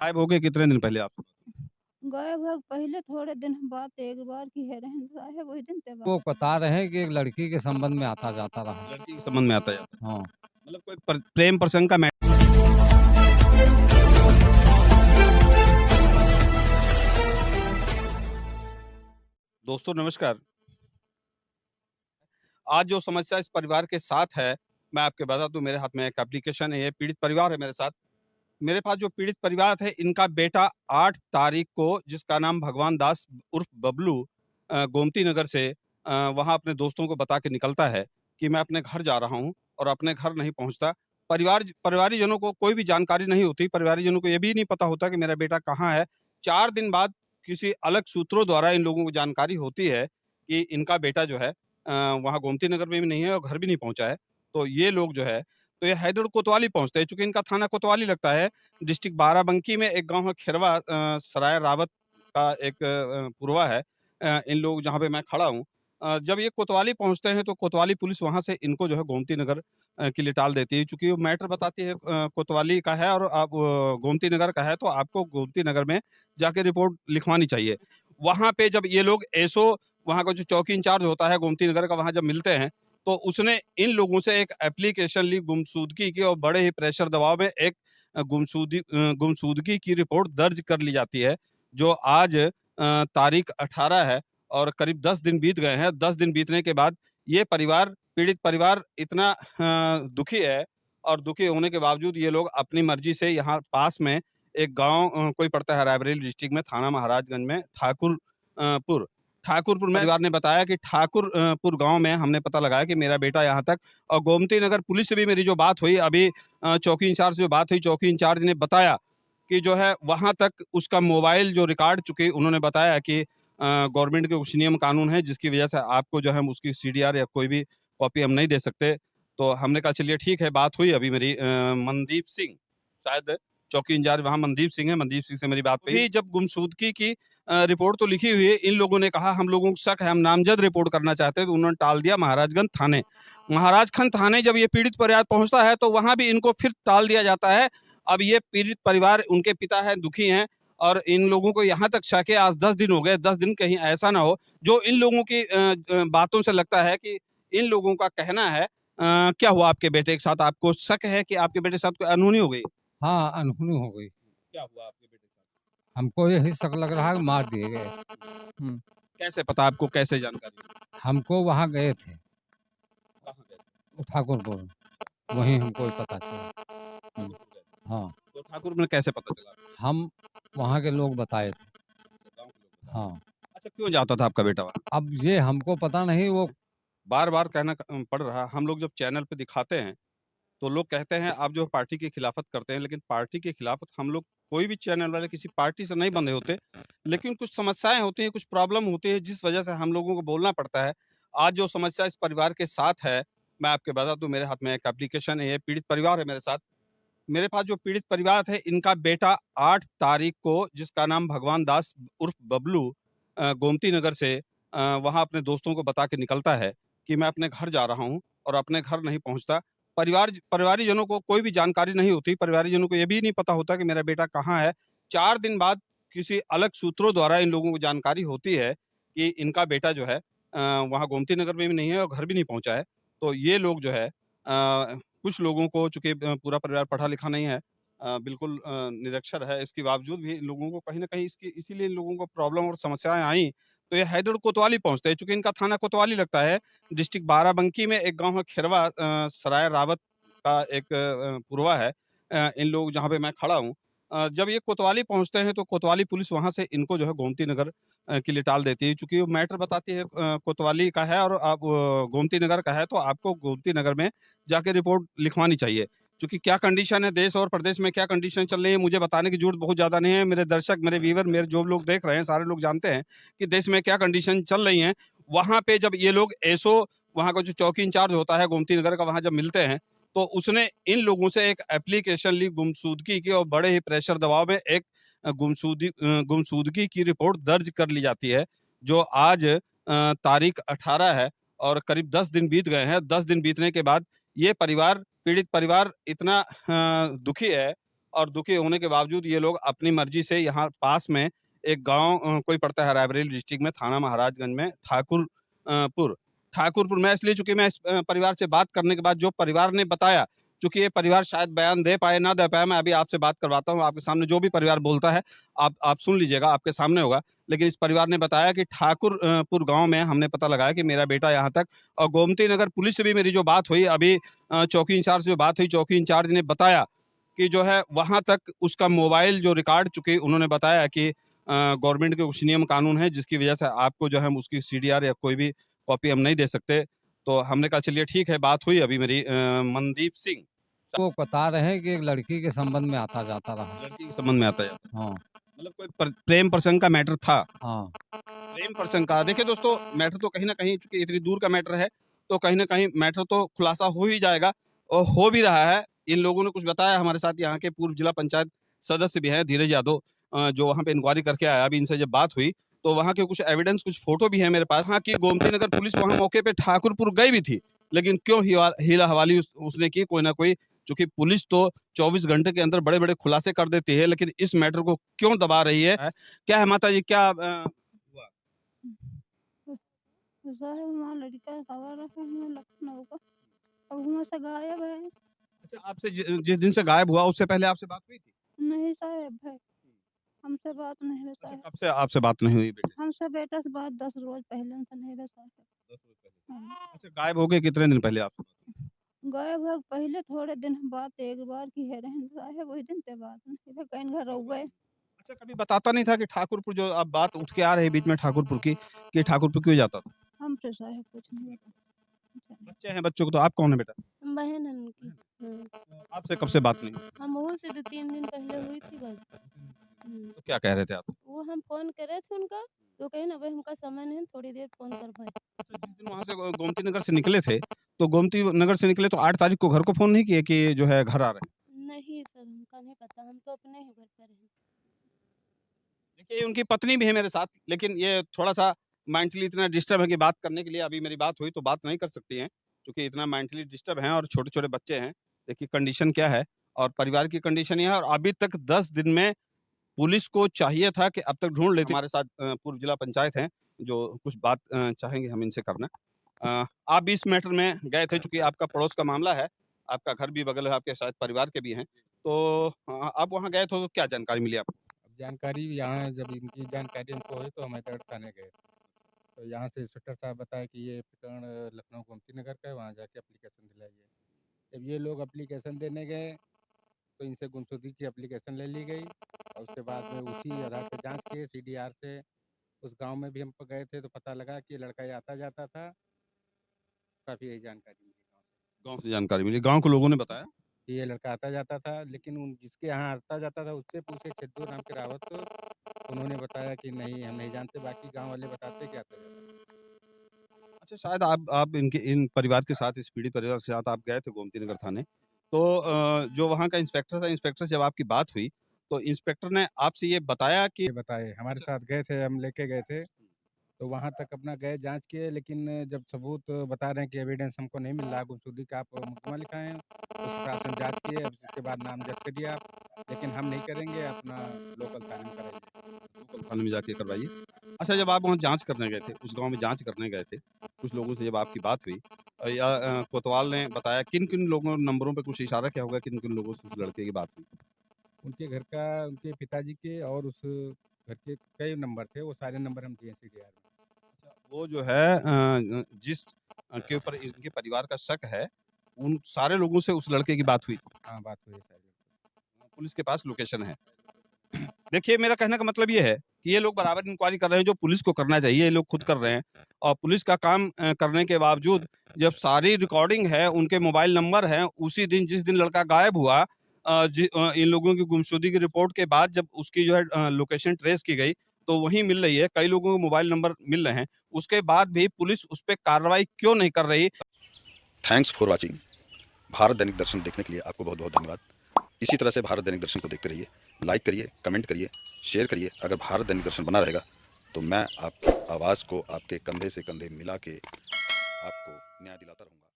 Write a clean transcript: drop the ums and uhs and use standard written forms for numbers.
गायब हो गए कितने दिन पहले आप? गायब है पहले थोड़े दिन बात एक बार की है रहन है वही दिन ते वो बात। बता रहे हैं कि एक लड़की के संबंध में आता-जाता रहा है। लड़की के संबंध में आता जाता है। हाँ। मतलब कोई प्रेम प्रसंग का दोस्तों नमस्कार। आज जो समस्या इस परिवार के साथ है, मैं आपको बता दूं, मेरे हाथ में एक एप्लीकेशन है, ये पीड़ित परिवार है मेरे साथ। मेरे पास जो पीड़ित परिवार है, इनका बेटा 8 तारीख को, जिसका नाम भगवान दास उर्फ बबलू, गोमती नगर से वहाँ अपने दोस्तों को बता के निकलता है कि मैं अपने घर जा रहा हूँ और अपने घर नहीं पहुँचता। परिवारीजनों को कोई भी जानकारी नहीं होती, परिवारीजनों को ये भी नहीं पता होता कि मेरा बेटा कहाँ है। 4 दिन बाद किसी अलग सूत्रों द्वारा इन लोगों को जानकारी होती है कि इनका बेटा जो है वहाँ गोमती नगर में भी नहीं है और घर भी नहीं पहुँचा है। तो ये लोग जो है, तो ये हैदर कोतवाली पहुँचते हैं, चूँकि इनका थाना कोतवाली लगता है। डिस्ट्रिक्ट बाराबंकी में एक गाँव है खिरवा, सराय रावत का एक पुरवा है, इन लोग जहाँ पे मैं खड़ा हूँ। जब ये कोतवाली पहुँचते हैं तो कोतवाली पुलिस वहाँ से इनको जो है गोमती नगर के लिए टाल देती है, चूँकि वो मैटर बताती है कोतवाली का है और आप गोमती नगर का है, तो आपको गोमती नगर में जाके रिपोर्ट लिखवानी चाहिए। वहाँ पे जब ये लोग एसओ, वहाँ का जो चौकी इंचार्ज होता है गोमती नगर का, वहाँ जब मिलते हैं, तो उसने इन लोगों से एक एप्लीकेशन ली गुमशुदगी की, और बड़े ही प्रेशर दबाव में एक गुमशुदगी की रिपोर्ट दर्ज कर ली जाती है, जो आज तारीख 18 है और करीब 10 दिन बीत गए हैं। 10 दिन बीतने के बाद ये परिवार, पीड़ित परिवार इतना दुखी है, और दुखी होने के बावजूद ये लोग अपनी मर्ज़ी से यहाँ पास में एक गाँव कोई पड़ता है रायबरेली डिस्ट्रिक्ट में, थाना महाराजगंज में, ठाकुरपुर में परिवार ने बताया कि पुर गाँव में हमने पता लगाया कि मेरा बेटा यहाँ तक, और गोमती नगर पुलिस से भी मेरी जो बात हुई अभी, चौकी इंचार्ज से जो बात हुई, चौकी इंचार्ज ने बताया कि जो है वहाँ तक उसका मोबाइल जो रिकॉर्ड, चूँकि उन्होंने बताया कि गवर्नमेंट के कुछ नियम कानून है, जिसकी वजह से आपको जो है उसकी सीडीआर या कोई भी कॉपी हम नहीं दे सकते। तो हमने कहा चलिए ठीक है, बात हुई अभी मेरी मनदीप सिंह, शायद चौकी इंचार्ज वहाँ मनदीप सिंह है, मनदीप सिंह से मेरी बात हुई। जब गुमशुदगी की रिपोर्ट तो लिखी हुई है, इन लोगों ने कहा हम लोगों को शक है, हम नामजद रिपोर्ट करना चाहते हैं, तो उन्होंने टाल दिया महाराजगंज थाने। महाराजगंज थाने जब ये पीड़ित परिवार पहुँचता है, तो वहाँ भी इनको फिर टाल दिया जाता है। अब ये पीड़ित परिवार, उनके पिता हैं, दुखी हैं, और इन लोगों को यहाँ तक शक है, आज 10 दिन हो गए, 10 दिन कहीं ऐसा ना हो, जो इन लोगों की बातों से लगता है कि इन लोगों का कहना है क्या हुआ आपके बेटे के साथ? आपको शक है कि आपके बेटे के साथ कोई अनहोनी हो गई? हाँ, अनहोनी हो गई। क्या हुआ आपके बेटे के साथ? हमको यही शक लग रहा है कि मार दिए गए। हुँ। कैसे पता आपको, कैसे जानकारी? हमको वहाँ गए थे, कहाँ गए थे? ठाकुरपुर, वहीं हमको ही पता चला। हुँ। ठाकुरपुर गए थे। हाँ, तो ठाकुर में कैसे पता चला? हम वहाँ के लोग बताए थे। गाँव के लोग बताए। हाँ, अच्छा, क्यों जाता था आपका बेटा वहाँ? अब ये हमको पता नहीं वो बार-बार कहना पड़ रहा, हम लोग जब चैनल पे दिखाते हैं, तो लोग कहते हैं आप जो पार्टी की खिलाफत करते हैं, लेकिन पार्टी की खिलाफत हम लोग, कोई भी चैनल वाले किसी पार्टी से नहीं बंधे होते, लेकिन कुछ समस्याएँ होती हैं, कुछ प्रॉब्लम होती है, जिस वजह से हम लोगों को बोलना पड़ता है। आज जो समस्या इस परिवार के साथ है, मैं आपको बता दूँ, मेरे हाथ में एक एप्लीकेशन है, ये पीड़ित परिवार है मेरे साथ। मेरे पास जो पीड़ित परिवार है, इनका बेटा 8 तारीख को, जिसका नाम भगवान दास उर्फ बबलू, गोमती नगर से वहाँ अपने दोस्तों को बता के निकलता है कि मैं अपने घर जा रहा हूँ और अपने घर नहीं पहुँचता। परिवारीजनों को कोई भी जानकारी नहीं होती, परिवारीजनों को ये भी नहीं पता होता कि मेरा बेटा कहाँ है। 4 दिन बाद किसी अलग सूत्रों द्वारा इन लोगों को जानकारी होती है कि इनका बेटा जो है वहाँ गोमती नगर में भी नहीं है और घर भी नहीं पहुँचा है। तो ये लोग जो है, कुछ लोगों को, चूँकि पूरा परिवार पढ़ा-लिखा नहीं है, बिल्कुल निरक्षर है, इसके बावजूद भी इन लोगों को कहीं न कहीं इसकी इसीलिए इन लोगों को प्रॉब्लम और समस्याएँ आई, तो ये हैदर कोतवाली पहुँचते हैं, चूँकि इनका थाना कोतवाली लगता है। डिस्ट्रिक्ट बाराबंकी में एक गाँव है खिरवा, सराय रावत का एक पुरवा है, इन लोग जहाँ पे मैं खड़ा हूँ। जब ये कोतवाली पहुँचते हैं तो कोतवाली पुलिस वहाँ से इनको जो है गोमती नगर के लिए टाल देती है, चूँकि वो मैटर बताती है कोतवाली का है और आप गोमती नगर का है, तो आपको गोमती नगर में जाके रिपोर्ट लिखवानी चाहिए। चूँकि क्या कंडीशन है देश और प्रदेश में, क्या कंडीशन चल रही है, मुझे बताने की ज़रूरत बहुत ज़्यादा नहीं है। मेरे दर्शक, मेरे व्यूअर, मेरे जो लोग देख रहे हैं, सारे लोग जानते हैं कि देश में क्या कंडीशन चल रही हैं। वहाँ पे जब ये लोग एसओ, वहाँ का जो चौकी इंचार्ज होता है गोमती नगर का, वहाँ जब मिलते हैं, तो उसने इन लोगों से एक एप्लीकेशन ली गुमशुदगी की, और बड़े ही प्रेशर दबाव में एक गुमशुदगी की रिपोर्ट दर्ज कर ली जाती है, जो आज तारीख 18 है और करीब 10 दिन बीत गए हैं। 10 दिन बीतने के बाद ये परिवार, पीड़ित परिवार इतना दुखी है, और दुखी होने के बावजूद ये लोग अपनी मर्जी से यहाँ पास में एक गाँव कोई पड़ता है रायबरेली डिस्ट्रिक्ट में, थाना महाराजगंज में ठाकुरपुर मैं इसलिए चूँकि मैं इस परिवार से बात करने के बाद जो परिवार ने बताया, चूँकि ये परिवार शायद बयान दे पाए, ना दे पाए, मैं अभी आपसे बात करवाता हूँ। आपके सामने जो भी परिवार बोलता है, आप सुन लीजिएगा, आपके सामने होगा। लेकिन इस परिवार ने बताया कि ठाकुरपुर गाँव में हमने पता लगाया कि मेरा बेटा यहाँ तक और गोमती नगर पुलिस से भी मेरी जो बात हुई अभी चौकी इंचार्ज से जो बात हुई, चौकी इंचार्ज ने बताया कि जो है वहाँ तक उसका मोबाइल जो रिकॉर्ड चूँकि उन्होंने बताया कि गवर्नमेंट के कुछ नियम कानून है जिसकी वजह से आपको जो है उसकी सीडीआर या कोई भी कॉपी हम नहीं दे सकते। तो हमने कहा चलिए ठीक है, बात हुई अभी मेरी मनदीप सिंह वो बता रहे हैं कि एक लड़की के संबंध में आता-जाता रहा। लड़की के संबंध में आता है। हाँ, मतलब कोई प्रेम प्रसंग का मैटर था। हाँ। प्रेम प्रसंग का देखिए दोस्तों, मैटर तो कहीं न कहीं चूँकि इतनी दूर का मैटर है, तो कहीं न कहीं मैटर तो खुलासा हो ही जाएगा और हो भी रहा है। इन लोगों ने कुछ बताया, हमारे साथ यहाँ के पूर्व जिला पंचायत सदस्य भी हैं धीरज यादव जो वहाँ पे इंक्वायरी करके आया। अभी इनसे जब बात हुई, तो वहाँ के कुछ एविडेंस, कुछ फ़ोटो भी हैं मेरे पास। हाँ, कि गोमती नगर पुलिस वहाँ मौके पे ठाकुरपुर गई भी थी, लेकिन क्यों हीला-हवाली उसने की कोई ना कोई, चूँकि पुलिस तो 24 घंटे के अंदर बड़े-बड़े खुलासे कर देती है, लेकिन इस मैटर को क्यों दबा रही है? क्या है माताजी, क्या हुआ? साहब वहाँ लड़का खबर है हमें लखनऊ का, अब वहाँ से गायब है। अच्छा, आपसे जिस दिन से गायब हुआ उससे पहले आपसे बात हुई थी? नहीं साहब है, हमसे बात नहीं रहता अच्छा, है। कब से आपसे बात नहीं हुई बेटे से? हमसे बेटा से बात 10 रोज पहले से नहीं रहता है। 10 रोज़ पहले। हाँ, अच्छा, गायब हो गए कितने दिन पहले आपसे बात हुई? गायब है पहले थोड़े दिन बात एक बार की है रहन साहब वही दिन ते बात नहीं है कहीं घर रहुए। अच्छा, कभी बताता नहीं था कि ठाकुरपुर जो अब बात उठ के आ रही है बीच में ठाकुरपुर की, कि ठाकुरपुर क्यों जाता था? हमसे साहब कुछ नहीं पता। बच्चे हैं बच्चों को, तो आप कौन है बेटा? बहन है उनकी। तो आपसे कब से बात नहीं हुई? हम वो से 2-3 दिन पहले हुई थी बात। हुँ। तो क्या कह रहे थे आप? वो हम फ़ोन करे थे उनका, तो कहे ना भाई हमका समय नहीं है, थोड़ी देर फ़ोन करबै। अच्छा, जिस दिन वहाँ से गोमती नगर से निकले थे, तो गोमती नगर से निकले तो 8 तारीख को घर को फ़ोन नहीं किए कि जो है घर आ रहे हैं? नहीं सर, हमका नहीं पता, हम तो अपने ही घर पर हैं। देखिए, उनकी पत्नी भी है मेरे साथ, लेकिन ये थोड़ा-सा मेंटली इतना डिस्टर्ब है कि बात करने के लिए अभी मेरी बात हुई तो बात नहीं कर सकती हैं, क्योंकि इतना मेंटली डिस्टर्ब हैं और छोटे-छोटे बच्चे हैं। देखिए कंडीशन क्या है और परिवार की कंडीशन ये है और अभी तक 10 दिन में पुलिस को चाहिए था कि अब तक ढूँढ लेती। हमारे साथ पूर्व जिला पंचायत हैं, जो कुछ बात चाहेंगे हम इनसे करना। आप भी इस मैटर में गए थे, चूँकि आपका पड़ोस का मामला है, आपका घर भी बगल है, आपके शायद परिवार के भी हैं। तो आप वहाँ गए थे तो क्या जानकारी मिली आपको? अब जानकारी यहाँ जब इनकी जानकारी हमको हुई तो हम इधर थाने गए। तो यहाँ से इंस्पेक्टर साहब बताए कि ये प्रकरण लखनऊ गोमती नगर का है, वहाँ जाके एप्लीकेशन दिलाइए। जब ये लोग एप्लीकेशन देने गए तो इनसे गुमशुदगी की एप्लीकेशन ले ली गई और उसके बाद में उसी आधार पर जांच किए सीडीआर से। उस गांव में भी हम गए थे तो पता लगा कि लड़का ये आता जाता था। काफ़ी यही जानकारी मिली गाँव से गाँव से जानकारी मिली, गाँव के लोगों ने बताया? कि ये लड़का आता जाता था, लेकिन जिसके यहाँ आता जाता था उससे पूछे सिद्धू नाम के रावत को, उन्होंने बताया कि नहीं हम नहीं जानते, बाकी गाँव वाले बताते कि आता जाता था। अच्छा, शायद आप इनके इन परिवार के साथ, इस पीड़ित परिवार के साथ आप गए थे गोमती नगर थाने। तो जो वहाँ का इंस्पेक्टर था, इंस्पेक्टर से जब आपकी बात हुई, तो इंस्पेक्टर ने आपसे ये बताया कि ये बताए हमारे साथ गए थे, हम लेके गए थे, तो वहाँ तक अपना गए जाँच किए, लेकिन जब सबूत बता रहे हैं कि एविडेंस हमको नहीं मिल रहा, गुमशुदगी का आप मुकदमा लिखाएँ, उस हिसाब से हम जाँच किए, अब उसके बाद नामज़द करिए आप, लेकिन हम नहीं करेंगे, अपना लोकल थाने में कराइए। लोकल थाने में जाके करवाइए। अच्छा, जब आप वहाँ जाँच करने गए थे, उस गाँव में जाँच करने गए थे, कुछ लोगों से जब आपकी बात हुई या कोतवाल ने बताया किन-किन लोगों नंबरों पे कुछ इशारा किया होगा, किन-किन लोगों से उस लड़के की बात हुई? उनके घर का, उनके पिताजी के और उस घर के कई नंबर थे, वो सारे नंबर हम दिए सीडीआर में। अच्छा, वो जो है जिस के ऊपर इनके परिवार का शक है, उन सारे लोगों से उस लड़के की बात हुई। हाँ, बात हुई है सारी। पुलिस के पास लोकेशन है। देखिए, मेरा कहने का मतलब ये है कि ये लोग बराबर इंक्वायरी कर रहे हैं जो पुलिस को करना चाहिए, ये लोग खुद कर रहे हैं और पुलिस का काम करने के बावजूद जब सारी रिकॉर्डिंग है, उनके मोबाइल नंबर हैं, उसी दिन जिस दिन लड़का गायब हुआ इन लोगों की गुमशुदगी की रिपोर्ट के बाद जब उसकी जो है लोकेशन ट्रेस की गई, तो वहीं मिल रही है, कई लोगों के मोबाइल नंबर मिल रहे हैं। उसके बाद भी पुलिस उस पे कार्रवाई क्यों नहीं कर रही? Thanks for watching. भारत दैनिक दर्शन देखने के लिए आपको बहुत बहुत धन्यवाद। इसी तरह से भारत दैनिक दर्शन को देखते रहिए, लाइक करिए, कमेंट करिए, शेयर करिए। अगर भारत दैनिक दर्शन बना रहेगा तो मैं आपकी आवाज़ को आपके कंधे से कंधे मिला के आपको न्याय दिलाता रहूँगा।